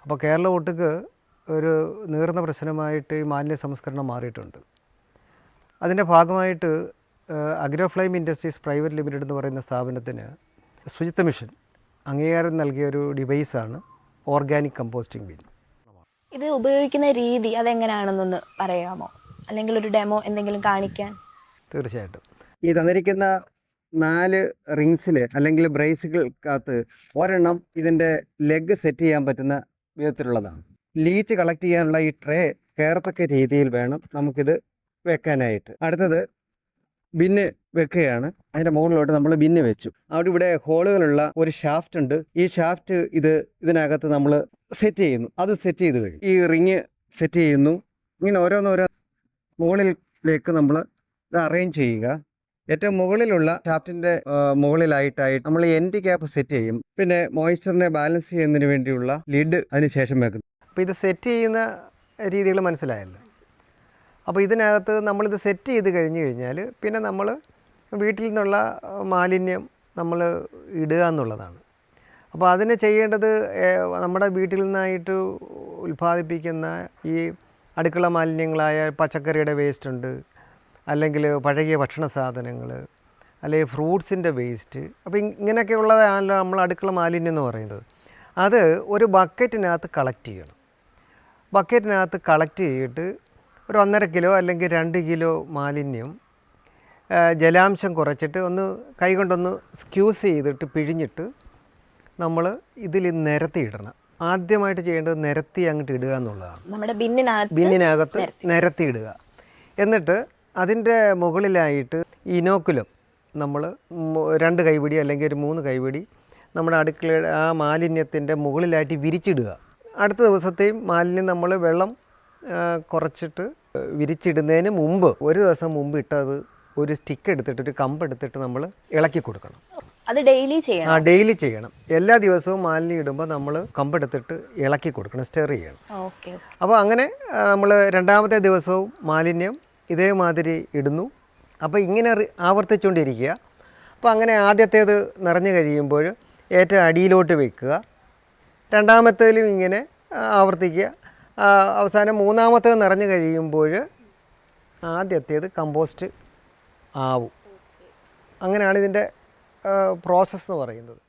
അപ്പോൾ കേരളം ഒട്ടുക്ക് ഒരു നീറുന്ന പ്രശ്നമായിട്ട് ഈ മാലിന്യ സംസ്കരണം മാറിയിട്ടുണ്ട്. അതിൻ്റെ ഭാഗമായിട്ട് അഗ്രോഫ്ലൈം ഇൻഡസ്ട്രീസ് പ്രൈവറ്റ് ലിമിറ്റഡ് എന്ന് പറയുന്ന സ്ഥാപനത്തിന് ശുചിത്വ മിഷൻ അംഗീകാരം നൽകിയ ഒരു ഡിവൈസാണ് ഓർഗാനിക് കമ്പോസ്റ്റിംഗ് ബിൻ. ഇത് ഉപയോഗിക്കുന്ന രീതി അതെങ്ങനെയാണെന്നൊന്ന് പറയാമോ, അല്ലെങ്കിൽ ഒരു ഡെമോ എന്തെങ്കിലും കാണിക്കാൻ? തീർച്ചയായിട്ടും. ഈ തന്നിരിക്കുന്ന 4 റിങ്സിൽ അല്ലെങ്കിൽ ബ്രേസുകൾക്കകത്ത് ഒരെണ്ണം ഇതിൻ്റെ ലെഗ് സെറ്റ് ചെയ്യാൻ പറ്റുന്ന വിധത്തിലുള്ളതാണ്. ലീച്ച് കളക്ട് ചെയ്യാനുള്ള ഈ ട്രേ കയറത്തക്ക രീതിയിൽ വേണം നമുക്കിത് വെക്കാനായിട്ട്. അടുത്തത് ബിന്ന് വെക്കുകയാണ്. അതിൻ്റെ മുകളിലോട്ട് നമ്മൾ ബിന്ന് വെച്ചു. അവിടെ ഇവിടെ ഹോളുകളുള്ള ഒരു ഷാഫ്റ്റ് ഉണ്ട്. ഈ ഷാഫ്റ്റ് ഇതിനകത്ത് നമ്മൾ സെറ്റ് ചെയ്യുന്നു. അത് സെറ്റ് ചെയ്ത് കഴിയും. ഈ റിങ് സെറ്റ് ചെയ്യുന്നു. ഇങ്ങനെ ഓരോന്നോരോ മുകളിലേക്ക് നമ്മൾ ഇത് അറേഞ്ച് ചെയ്യുക. ഏറ്റവും മുകളിലുള്ള ഷാഫ്റ്റിൻ്റെ മുകളിലായിട്ടായിട്ട് നമ്മൾ എൻഡ് ക്യാപ്പ് സെറ്റ് ചെയ്യും. പിന്നെ മോയ്സ്ചറിനെ ബാലൻസ് ചെയ്യുന്നതിന് വേണ്ടിയുള്ള ലിഡ് അതിന് ശേഷം വെക്കുന്നു. അപ്പോൾ ഇത് സെറ്റ് ചെയ്യുന്ന രീതികൾ മനസ്സിലായല്ലോ. അപ്പോൾ ഇതിനകത്ത് നമ്മളിത് സെറ്റ് ചെയ്ത് കഴിഞ്ഞാൽ പിന്നെ നമ്മൾ വീട്ടിൽ നിന്നുള്ള മാലിന്യം നമ്മൾ ഇടുക എന്നുള്ളതാണ്. അപ്പോൾ അതിന് ചെയ്യേണ്ടത് നമ്മുടെ വീട്ടിൽ നിന്നായിട്ട് ഉൽപ്പാദിപ്പിക്കുന്ന ഈ അടുക്കള മാലിന്യങ്ങളായ പച്ചക്കറിയുടെ വേസ്റ്റ് ഉണ്ട്, അല്ലെങ്കിൽ പഴകിയ ഭക്ഷണ സാധനങ്ങൾ, അല്ലെങ്കിൽ ഫ്രൂട്ട്സിൻ്റെ വേസ്റ്റ്. അപ്പോൾ ഇങ്ങനെയൊക്കെ ഉള്ളതാണല്ലോ നമ്മൾ അടുക്കള മാലിന്യം എന്ന് പറയുന്നത്. അത് ഒരു ബക്കറ്റിനകത്ത് കളക്ട് ചെയ്യണം. ബക്കറ്റിനകത്ത് കളക്ട് ചെയ്തിട്ട് ഒരു 1.5 കിലോ അല്ലെങ്കിൽ 2 കിലോ മാലിന്യം ജലാംശം കുറച്ചിട്ട് ഒന്ന് കൈകൊണ്ടൊന്ന് സ്ക്യൂസ് ചെയ്തിട്ട് പിഴിഞ്ഞിട്ട് നമ്മൾ ഇതിൽ നിരത്തിയിടണം. ആദ്യമായിട്ട് ചെയ്യേണ്ടത് നിരത്തി അങ്ങോട്ട് ഇടുക എന്നുള്ളതാണ്. നമ്മുടെ ബിന്നിനകത്ത് നിരത്തി ഇടുക. എന്നിട്ട് അതിൻ്റെ മുകളിലായിട്ട് ഇനോക്കുലം നമ്മൾ 2 കൈപിടി അല്ലെങ്കിൽ ഒരു 3 കൈപിടി നമ്മുടെ അടുക്കളയുടെ ആ മാലിന്യത്തിൻ്റെ മുകളിലായിട്ട് വിരിച്ചിടുക. അടുത്ത ദിവസത്തെയും മാലിന്യം നമ്മൾ വെള്ളം കുറച്ചിട്ട് വിരിച്ചിടുന്നതിന് മുമ്പ് ഒരു ദിവസം മുമ്പ് ഇട്ടത് ഒരു സ്റ്റിക്ക് എടുത്തിട്ട് ഒരു കമ്പ് എടുത്തിട്ട് നമ്മൾ ഇളക്കി കൊടുക്കണം. അത് ഡെയിലി ചെയ്യണം. ഡെയിലി ചെയ്യണം. എല്ലാ ദിവസവും മാലിന്യം ഇടുമ്പോൾ നമ്മൾ കമ്പെടുത്തിട്ട് ഇളക്കി കൊടുക്കണം, സ്റ്റെർ ചെയ്യണം. അപ്പോൾ അങ്ങനെ നമ്മൾ 2ാമത്തെ ദിവസവും മാലിന്യം ഇതേമാതിരി ഇടുന്നു. അപ്പോൾ ഇങ്ങനെ ആവർത്തിച്ചുകൊണ്ടിരിക്കുക. അപ്പോൾ അങ്ങനെ ആദ്യത്തേത് നിറഞ്ഞു കഴിയുമ്പോൾ ഏറ്റവും അടിയിലോട്ട് വയ്ക്കുക. 2ാമത്തേലും ഇങ്ങനെ ആവർത്തിക്കുക. അവസാനം 3ാമത്തേത് നിറഞ്ഞു കഴിയുമ്പോൾ ആദ്യത്തേത് കമ്പോസ്റ്റ് ആവും. അങ്ങനെയാണ് ഇതിൻ്റെ പ്രോസസ്സ് എന്ന് പറയുന്നത്.